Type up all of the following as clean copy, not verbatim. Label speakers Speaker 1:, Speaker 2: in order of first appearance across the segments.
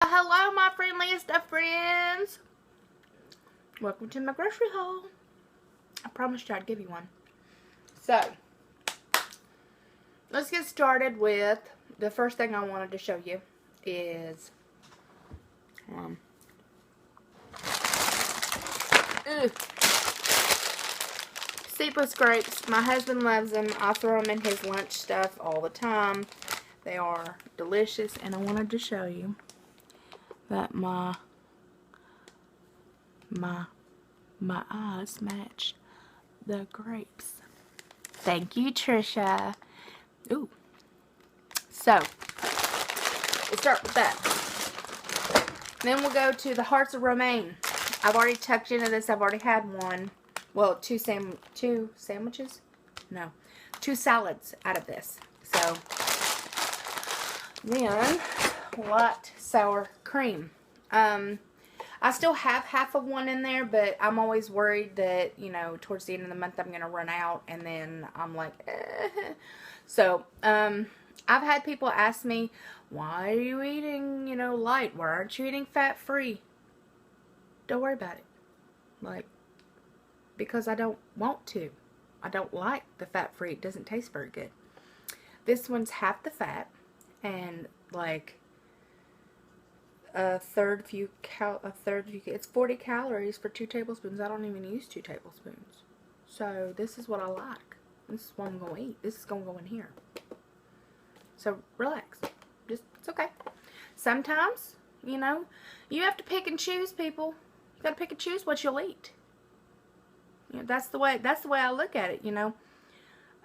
Speaker 1: Hello, my friendliest of friends. Welcome to my grocery haul. I promised you I'd give you one. So, let's get started with the first thing I wanted to show you is Seatless grapes. My husband loves them. I throw them in his lunch stuff all the time. They are delicious, and I wanted to show you that my eyes match the grapes. Thank you, Trisha. Ooh. So, we'll start with that. Then we'll go to the hearts of romaine. I've already tucked into this. I've already had one. Well, two sandwiches? No. 2 salads out of this. So, then, light sour cream. I still have half of one in there, but I'm always worried that, you know, towards the end of the month I'm going to run out, and then I'm like, eh. So, I've had people ask me, why are you eating, you know, light? Why aren't you eating fat-free? Don't worry about it. Like, because I don't want to. I don't like the fat-free. It doesn't taste very good. This one's half the fat, and, like, it's 40 calories for 2 tablespoons. I don't even use 2 tablespoons. So this is what I like. This is what I'm going to eat. This is going to go in here. So relax. It's okay. Sometimes, you know, you have to pick and choose, people. You got to pick and choose what you'll eat. You know, that's the way I look at it, you know.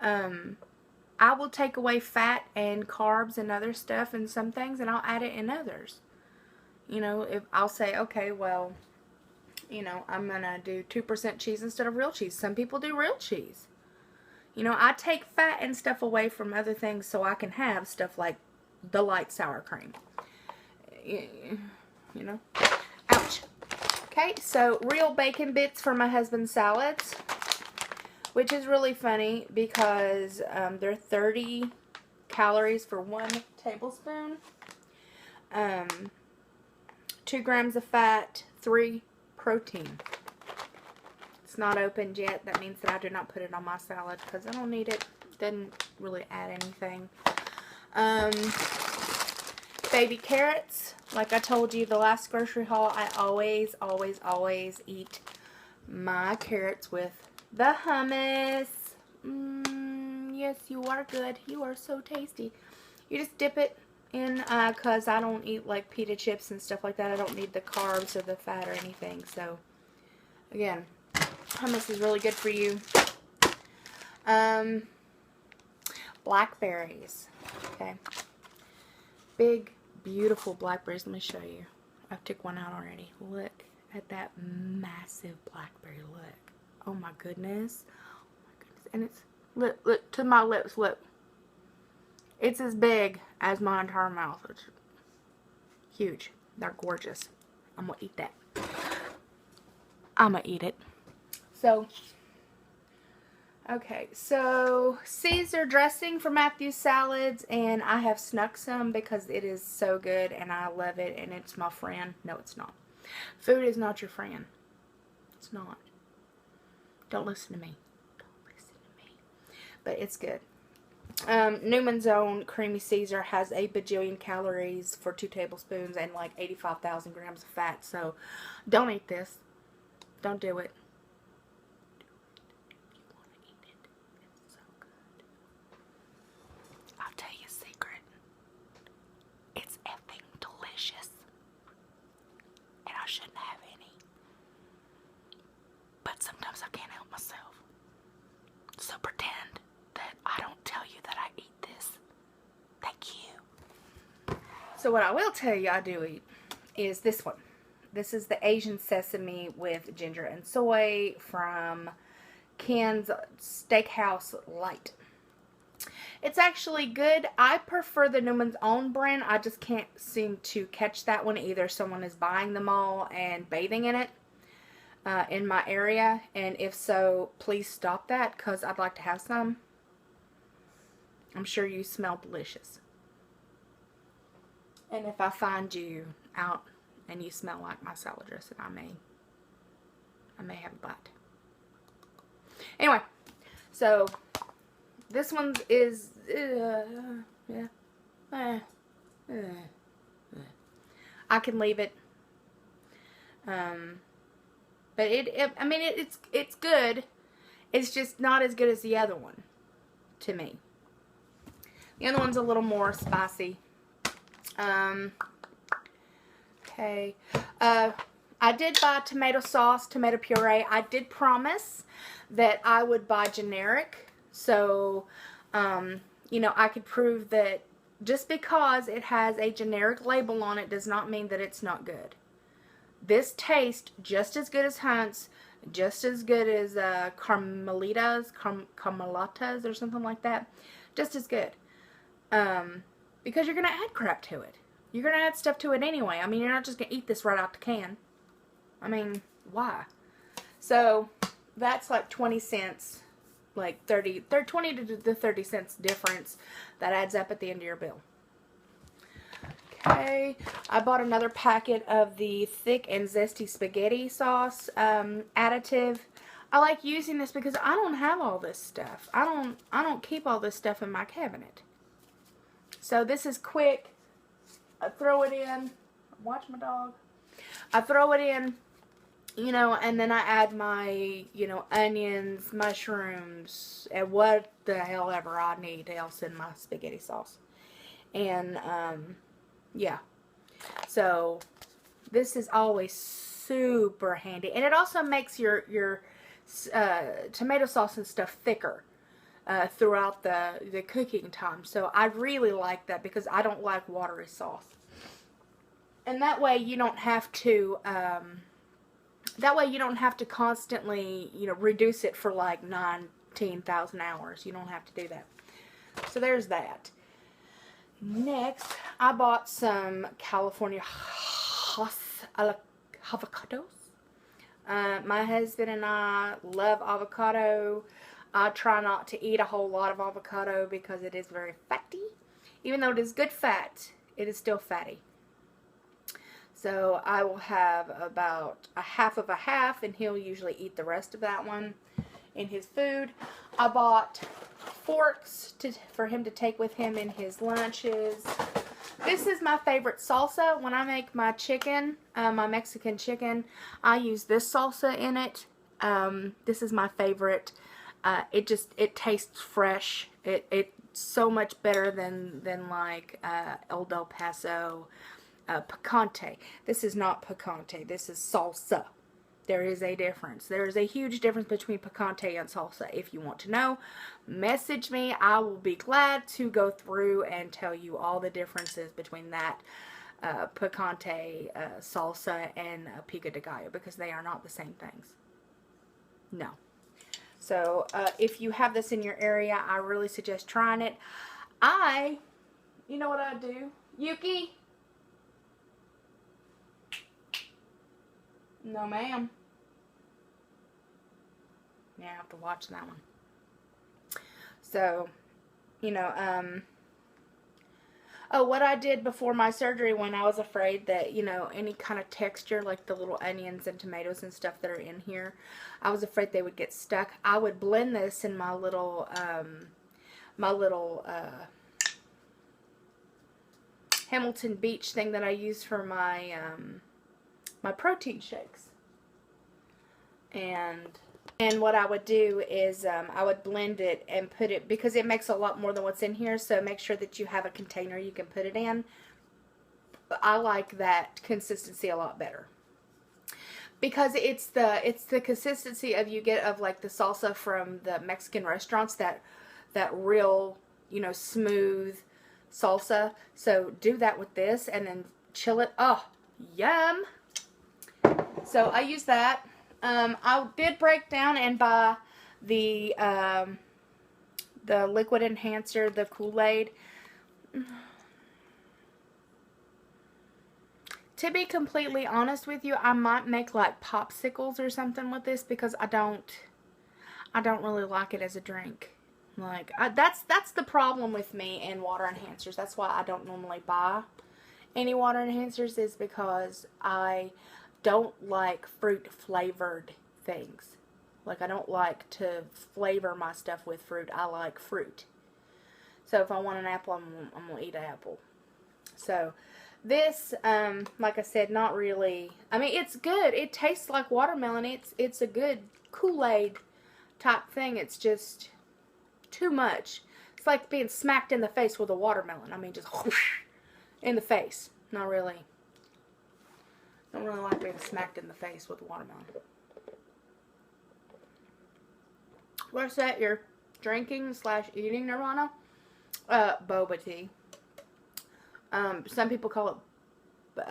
Speaker 1: I will take away fat and carbs and other stuff and some things, and I'll add it in others. You know, if I'll say, okay, well, you know, I'm going to do 2% cheese instead of real cheese. Some people do real cheese. You know, I take fat and stuff away from other things so I can have stuff like the light sour cream. You know? Ouch. Okay, so real bacon bits for my husband's salads, which is really funny because they're 30 calories for 1 tablespoon. 2 grams of fat, 3 protein. It's not opened yet. That means that I do not put it on my salad because I don't need it. Doesn't really add anything. Baby carrots. Like I told you the last grocery haul, I always eat my carrots with the hummus. Yes, you are good. You are so tasty. You just dip it in, because I don't eat like pita chips and stuff like that. I don't need the carbs or the fat or anything. So, again, hummus is really good for you. Blackberries. Okay. Big, beautiful blackberries. Let me show you. I took one out already. Look at that massive blackberry. Look. Oh my goodness. Oh my goodness. And it's, look to my lips. Look. It's as big as my entire mouth. It's huge. They're gorgeous. I'm going to eat that. I'm going to eat it. So, okay. So, Caesar dressing for Matthew's salads. And I have snuck some because it is so good. And I love it. And it's my friend. No, it's not. Food is not your friend. It's not. Don't listen to me. Don't listen to me. But it's good. Newman's Own Creamy Caesar has a bajillion calories for 2 tablespoons and like 85,000 grams of fat. So, don't eat this. Don't do it. You want to eat it. It's so good. I'll tell you a secret. It's effing delicious. And I shouldn't have any. But sometimes I can't help myself. So pretend that I don't tell you that I eat this. Thank you. So what I will tell you I do eat is this one. This is the Asian sesame with ginger and soy from Ken's Steakhouse Light. It's actually good. I prefer the Newman's Own brand. I just can't seem to catch that one. Either someone is buying them all and bathing in it in my area. And if so, please stop that because I'd like to have some. I'm sure you smell delicious. And if I find you, out and you smell like my salad dressing, I may have a bite. Anyway, so this one is yeah. I can leave it. But I mean, it's good. It's just not as good as the other one, to me. The other one's a little more spicy. Okay. I did buy tomato sauce, tomato puree. I did promise that I would buy generic. So, you know, I could prove that just because it has a generic label on it does not mean that it's not good. This tastes just as good as Hunt's, just as good as Carmelitas or something like that. Just as good. Because you're going to add crap to it. You're going to add stuff to it anyway. I mean, you're not just going to eat this right out the can. I mean, why? So, that's like 20 cents. Like 20 to 30 cents difference. That adds up at the end of your bill. Okay. I bought another packet of the thick and zesty spaghetti sauce additive. I like using this because I don't have all this stuff. I don't keep all this stuff in my cabinet. So this is quick. I throw it in. Watch my dog. I throw it in, you know, and then I add my, you know, onions, mushrooms, and what the hell ever I need else in my spaghetti sauce. And, yeah. So, this is always super handy. And it also makes your tomato sauce and stuff thicker throughout the cooking time. So, I really like that because I don't like watery sauce. And that way you don't have to, constantly, you know, reduce it for like 19,000 hours. You don't have to do that. So there's that. Next, I bought some California avocados. My husband and I love avocado. I try not to eat a whole lot of avocado because it is very fatty. Even though it is good fat, it is still fatty. So I will have about a half of a half, and he'll usually eat the rest of that one in his food. I bought forks for him to take with him in his lunches. This is my favorite salsa. When I make my chicken, my Mexican chicken, I use this salsa in it. This is my favorite. It tastes fresh. It's so much better than like El Del Paso picante. This is not picante. This is salsa. There is a difference. There is a huge difference between picante and salsa. If you want to know, message me. I will be glad to go through and tell you all the differences between that picante salsa and pico de gallo, because they are not the same things. No. So, if you have this in your area, I really suggest trying it. You know what I do? Yuki? No, ma'am. Yeah, I have to watch that one. So, you know, oh, what I did before my surgery when I was afraid that, you know, any kind of texture, like the little onions and tomatoes and stuff that are in here, I was afraid they would get stuck. I would blend this in my little Hamilton Beach thing that I use for my, my protein shakes. And what I would do is I would blend it and put it, because it makes a lot more than what's in here, so make sure that you have a container you can put it in. I like that consistency a lot better, because it's the consistency of like the salsa from the Mexican restaurants, that real, you know, smooth salsa. So do that with this and then chill it. Oh, yum. So I use that. I did break down and buy the liquid enhancer, the KoolAid. To be completely honest with you, I might make like popsicles or something with this, because I don't really like it as a drink. Like that's the problem with me and water enhancers. That's why I don't normally buy any water enhancers is because I don't like fruit flavored things. Like, I don't like to flavor my stuff with fruit. I like fruit. So if I want an apple, I'm going to eat an apple. So this, like I said, not really. I mean, it's good. It tastes like watermelon. It's a good KoolAid type thing. It's just too much. It's like being smacked in the face with a watermelon. I mean, just whoosh, in the face. Not really. Don't really like being smacked in the face with a watermelon. What's that? Your drinking / eating nirvana? Boba tea. Some people call it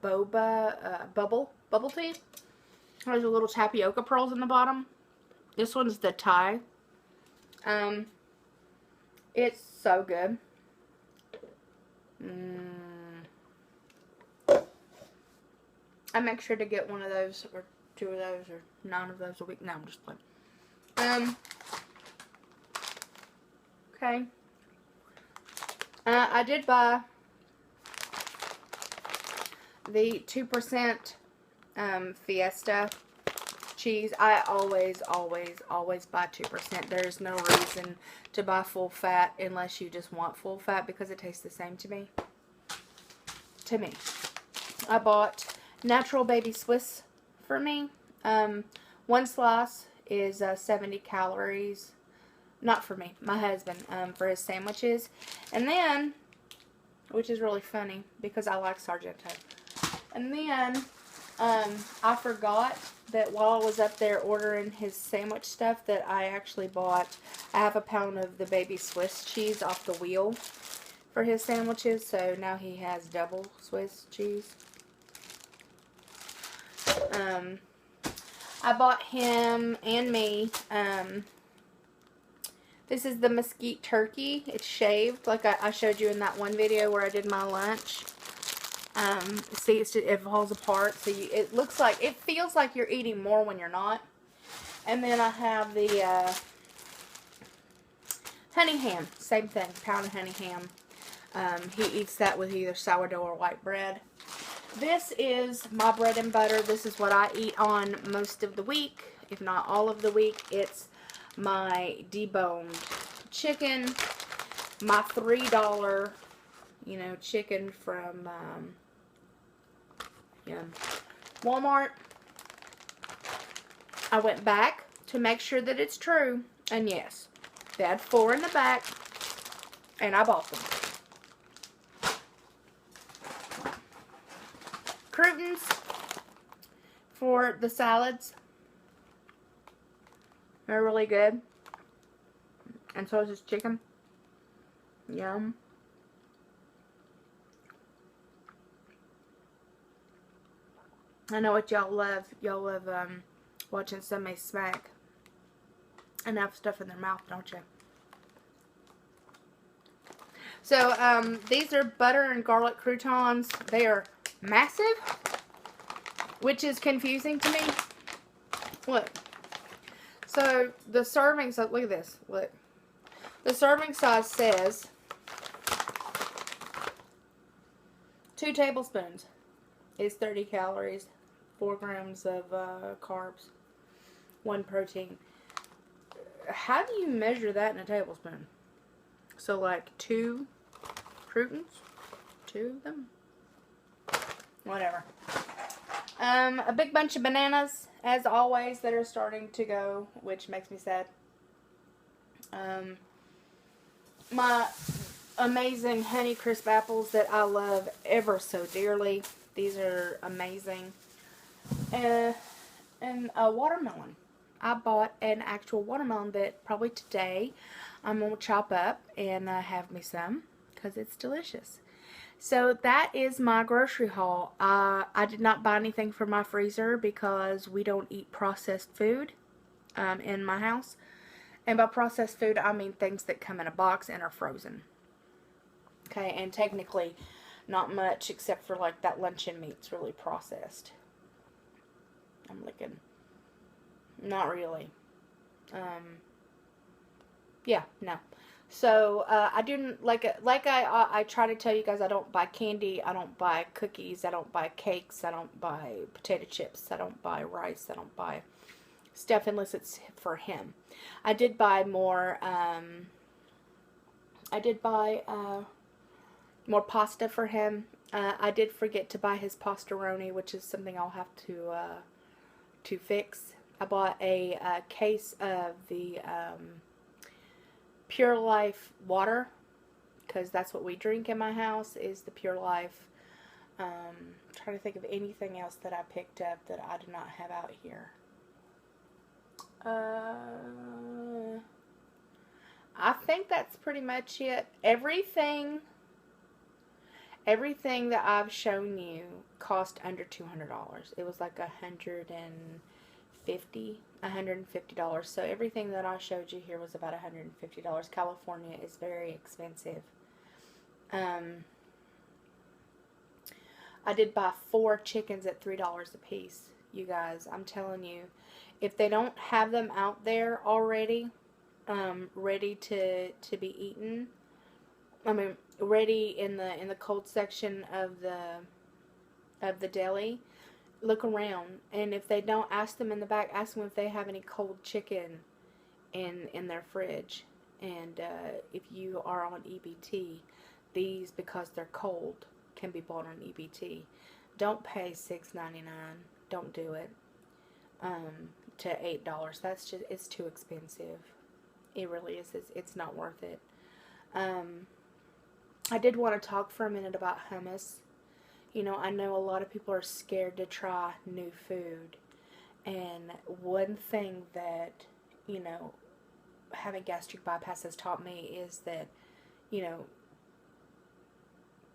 Speaker 1: boba, bubble tea. There's a little tapioca pearls in the bottom. This one's the Thai. It's so good. I make sure to get one of those, or 2 of those, or 9 of those a week. No, I'm just playing. Okay. I did buy the 2% Fiesta cheese. I always buy 2%. There's no reason to buy full fat unless you just want full fat, because it tastes the same to me. I bought natural baby Swiss for me. 1 slice is 70 calories. Not for me, my husband, for his sandwiches. And then, which is really funny because I like Sargento. And then, I forgot that while I was up there ordering his sandwich stuff, that I actually bought a ½ pound of the baby Swiss cheese off the wheel for his sandwiches. So now he has double Swiss cheese. I bought him and me, this is the mesquite turkey. It's shaved, like I showed you in that one video where I did my lunch. See, it falls apart, so it looks like, it feels like you're eating more when you're not. And then I have the honey ham, same thing, pound of honey ham. He eats that with either sourdough or white bread. This is my bread and butter. This is what I eat on most of the week, if not all of the week. It's my deboned chicken, my $3, chicken from Walmart. I went back to make sure that it's true, and yes, they had 4 in the back, and I bought them. Croutons for the salads. They're really good. And so is this chicken. Yum. I know what y'all love. Y'all love watching somebody smack enough stuff in their mouth, don't you? So, these are butter and garlic croutons. They are massive, which is confusing to me. Look. So, the serving size, look at this. Look. The serving size says 2 tablespoons is 30 calories, 4 grams of carbs, 1 protein. How do you measure that in a tablespoon? So, like 2 croutons? 2 of them? Whatever. A big bunch of bananas, as always, that are starting to go, which makes me sad. My amazing Honey Crisp apples that I love ever so dearly. These are amazing. And a watermelon. I bought an actual watermelon that probably today I'm going to chop up and have me some, because it's delicious. So that is my grocery haul. I did not buy anything for my freezer because we don't eat processed food in my house. And by processed food, I mean things that come in a box and are frozen. Okay, and technically not much except for like that luncheon meat's really processed. I'm looking. Not really. Yeah, no. So I didn't I try to tell you guys, I don't buy candy, I don't buy cookies, I don't buy cakes, I don't buy potato chips, I don't buy rice, I don't buy stuff unless it's for him. I did buy more. I did buy more pasta for him. I did forget to buy his pastaroni, which is something I'll have to fix. I bought a case of the Pure Life water, because that's what we drink in my house, is the Pure Life. Trying to think of anything else that I picked up that I do not have out here. I think that's pretty much it. Everything that I've shown you cost under $200. It was like $150. So everything that I showed you here was about $150. California is very expensive. I did buy 4 chickens at $3 a piece. You guys, I'm telling you, if they don't have them out there already, ready to be eaten, I mean, ready in the cold section of the deli, look around, and if they don't, ask them in the back, ask them if they have any cold chicken in their fridge. And if you are on EBT, these, because they're cold, can be bought on EBT. Don't pay $6.99. Don't do it. To $8. That's just, it's too expensive. It really is. It's not worth it. I did want to talk for a minute about hummus. You know, I know a lot of people are scared to try new food. And one thing that, you know, having gastric bypass has taught me is that, you know,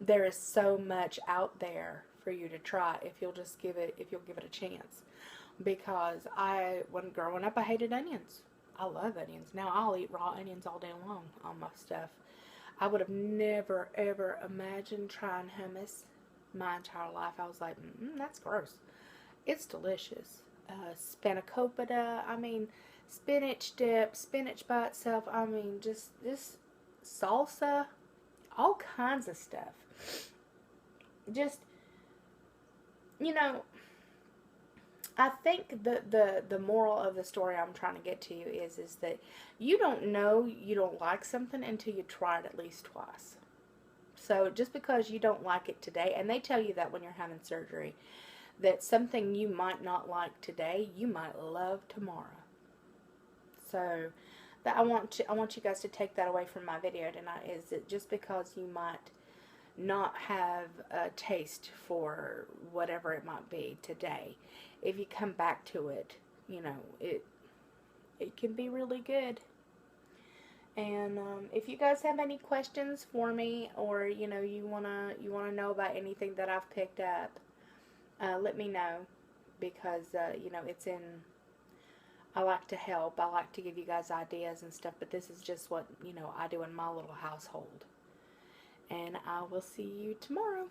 Speaker 1: there is so much out there for you to try if you'll give it a chance. Because when growing up, I hated onions. I love onions. Now I'll eat raw onions all day long on my stuff. I would have never, ever imagined trying hummus my entire life. I was like, that's gross. It's delicious. Spanakopita, I mean, spinach dip, spinach by itself, I mean, just this salsa, all kinds of stuff. Just, you know, I think the moral of the story I'm trying to get to you is that you don't know you don't like something until you try it at least twice. So just because you don't like it today, and they tell you that when you're having surgery, that something you might not like today, you might love tomorrow. So that I want you guys to take that away from my video tonight, is that just because you might not have a taste for whatever it might be today, if you come back to it, you know, it can be really good. And if you guys have any questions for me, or you know, you wanna know about anything that I've picked up, let me know, because you know, I like to help. I like to give you guys ideas and stuff, but this is just what, you know, I do in my little household. And I will see you tomorrow.